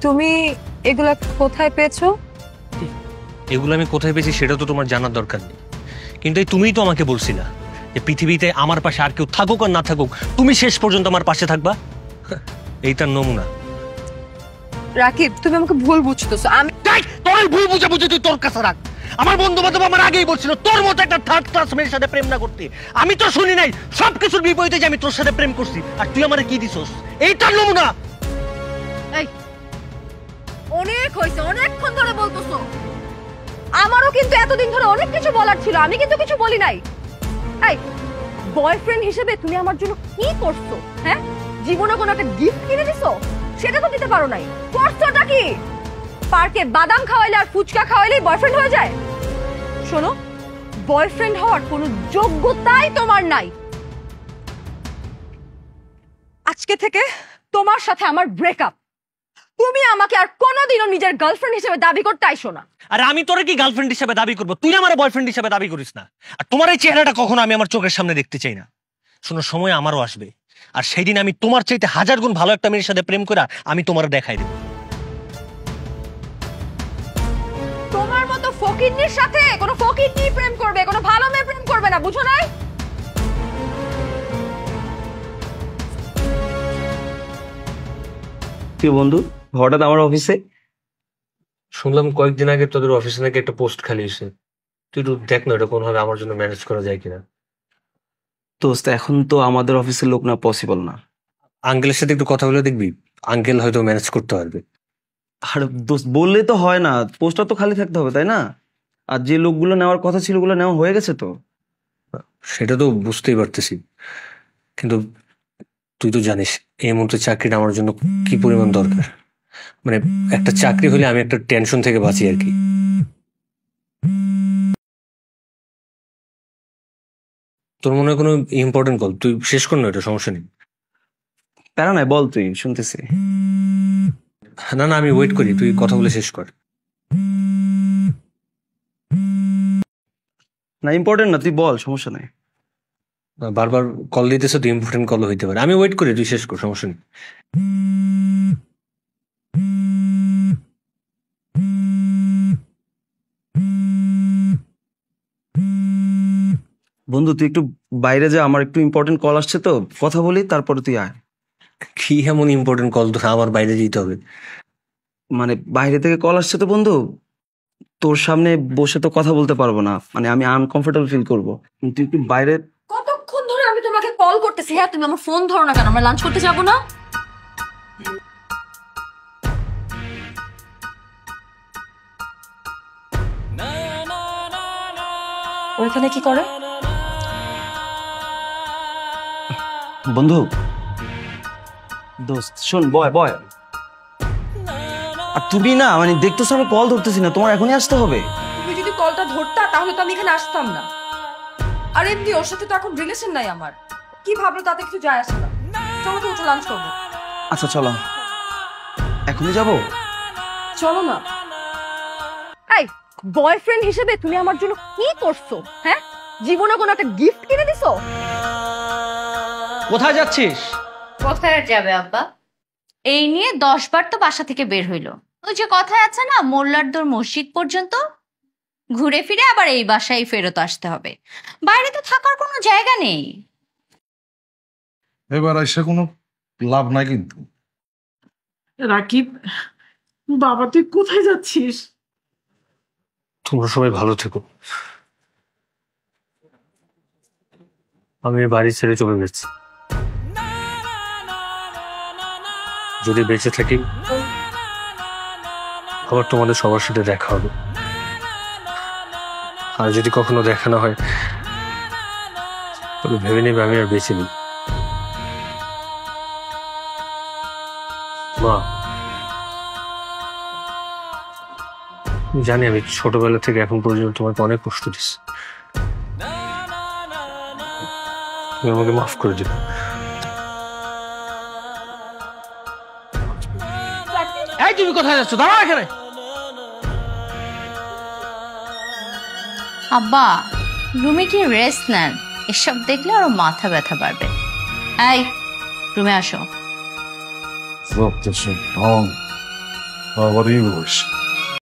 তুমি এগুলা কোথায় পেয়েছো? এগুলো আমি কোথায় পেয়েছি সেটা তো তোমার জানার দরকার নেই, কিন্তু তুমিই তো আমাকে বলছিলা যে পৃথিবীতে আমার পাশে আর কেউ থাকুক আর না থাকুক তুমি শেষ পর্যন্ত আমার পাশে থাকবা। এই তার নমুনা। রাকিব, তুমি আমাকে ভুল বুঝতেছো। আমি তোর ভুল বুঝা বুঝে তুই তোর কাছে রাখ। আমার বন্ধু বান্ধব আমার আগেই বলছিল তোর মতো একটা থার্ড ক্লাস মেয়ের সাথে প্রেম না করতে। আমি তো শুনি নাই, সবকিছুর বিপরীতে যে আমি তোর সাথে প্রেম করছি, আর তুই আমারে কি দিছস? এই তার নমুনা। অনেক হয়েছে, অনেকক্ষণ ধরে বলতেছো। আমারও কিন্তু এতদিন ধরে অনেক কিছু বলার ছিল, আমি কিন্তু কিছু বলি নাই। এই বয়ফ্রেন্ড হিসেবে তুমি আমার জন্য কি করছো? হ্যাঁ, জীবনে কোনো একটা গিফট কিনে দিছো? সেটা তো দিতে পারো নাই। করছোটা কি? পার্কে বাদাম খাওয়াইলে আর ফুচকা খাওয়াইলেই বয়ফ্রেন্ড হয়ে যায়? শোনো, বয়ফ্রেন্ড হওয়ার কোনো যোগ্যতাই তোমার নাই। আজকে থেকে তোমার সাথে আমার ব্রেকআপ। তুমি আমাকে আর কোনোদিনও নিজের গার্লফ্রেন্ড হিসেবে দাবি করতে আইসো না। আরে আমি তোরে কি গার্লফ্রেন্ড হিসেবে দাবি করবো? তুই আমার বয়ফ্রেন্ড হিসেবে দাবি করিস না। আর তোমার এই চেহারাটা কখনো আমি আমার চোখের সামনে দেখতে চাই না। শোনো, সময় আমারও আসবে, আর সেই দিন আমি তোমার চাইতে হাজার গুণ ভালো একটা মেয়ের সাথে প্রেম করে আমি তোমার দেখাই দেব। তোমার মতো ফকিন্নির সাথে কোনো ফকিন্নি প্রেম করবে, কোনো ভালো মেয়ে প্রেম করবে না, বুঝো নাই? কি বন্ধু, হঠাৎ আমার অফিসে? শুনলাম কয়েকদিন আগে তোদের অফিসে নাকি একটা পোস্ট খালি হয়েছে। তুই একটু দেখ না এটা কোনোভাবে আমার জন্য ম্যানেজ করা যায় কিনা। দোস্ত, এখন তো আমাদের অফিসের লোক না, পসিবল না। আঙ্কেলের সাথে একটু কথা বলে দেখবি, আঙ্কেল হয়তো ম্যানেজ করতে পারবে। আর দোস্ত, বললে তো হয় না, পোস্টটা তো খালি থাকতে হবে, তাই না? আর যে লোকগুলো নেওয়ার কথা ছিল ওগুলো নেওয়া হয়ে গেছে তো। সেটা তো বুঝতেই পারতেছি, কিন্তু তুই তো জানিস এই মুহূর্তে চাকরিটা আমার জন্য কি পরিমাণ দরকার। মানে একটা চাকরি হলে আমি একটা টেনশন থেকে বাঁচি আর কি। তোর মনে হয় কোনো ইম্পর্টেন্ট কল, তুই শেষ কর না, এটা সমস্যা নেই। প্যারা নাই, বল, তুই শুনতেছি। না না, আমি ওয়েট করি, তুই কথা বলে শেষ কর। না, ইম্পর্টেন্ট না, তুই বল, সমস্যা নাই। বারবার কল দিতেছে তো, ইম্পর্টেন্ট কল হইতে পারে। আমি ওয়েট করি, তুই শেষ কর, সমস্যা নেই। বন্ধু, তুই একটু বাইরে যা, আমার একটু ইম্পর্টেন্ট কল আসছে তো, কথা বলি, তারপরে তুই আয়। কি এমন ইম্পর্টেন্ট কল তো আমার বাইরে যেতে হবে? মানে বাইরে থেকে কল আসছে তো বন্ধু, তোর সামনে বসে তো কথা বলতে পারবো না, মানে আমি আনকমফোর্টেবল ফিল করবো। তুই একটু বাইরে। কতক্ষণ ধরে আমি তোমাকে কল করতেছি, হ্যাঁ তুমি আমার ফোন ধরো না কেন? আমরা লাঞ্চ করতে যাবো না? ওইখানে কি করে? বন্ধু, দোস্ত শোন, বয় বয়। আর তুমি না, মানে দেখতেছো আমি কল ধরতেছি না, তোমার এখনই আসতে হবে। তুমি যদি কলটা ধরতা তাহলে তো আমি এখানে আসতাম না। আর এমনি ওর সাথে তো এখন রিলেশন নাই আমার, কি ভাবলো তাতে কিছু যায় আসে না। চলো তো উঠে লাঞ্চ করবো। আচ্ছা চলো, এখনই যাবো। চলো না। এই বয়ফ্রেন্ড হিসেবে তুমি আমার জন্য কি করছো? হ্যাঁ, জীবনে কোনো একটা গিফট কিনে দিছো? কোথায় যাচ্ছিস? কোথায় আর যাবে আব্বা, এই নিয়ে 10 বার তো বাসা থেকে বের হইলো। ওই যে কথায় আছে না, মোল্লার দৌর মসজিদ পর্যন্ত, ঘুরে ফিরে আবার এই বাসায় ফেরত আসতে হবে। বাইরে তো থাকার কোনো জায়গা নেই। এবার এসে কোনো লাভ নাই কিন্তু। রাকিব, বাবা তুই কোথায় যাচ্ছিস? তোমরা সবাই ভালো থেকো। আমি বাড়ি ছেড়ে চলে গেছি। যদি বেঁচে থাকি আবার তোমাদের সবার সাথে দেখা হবে, আর যদি কখনো দেখা না হয় তবে ভেবে নেবে আমি আর বেঁচে নেই। মা, জানি আমি ছোটবেলা থেকে এখন পর্যন্ত তোমাকে অনেক কষ্ট দিচ্ছি, তুমি আমাকে মাফ করে দিবে। এই তুমি কোথায় যাচ্ছ? দাঁড়াও এখানে। আব্বা, রুমে কি রেস্ট নেন, এসব দেখলে আরো মাথা ব্যথা বাড়বে। এই রুমে আসো। আবার এই বয়স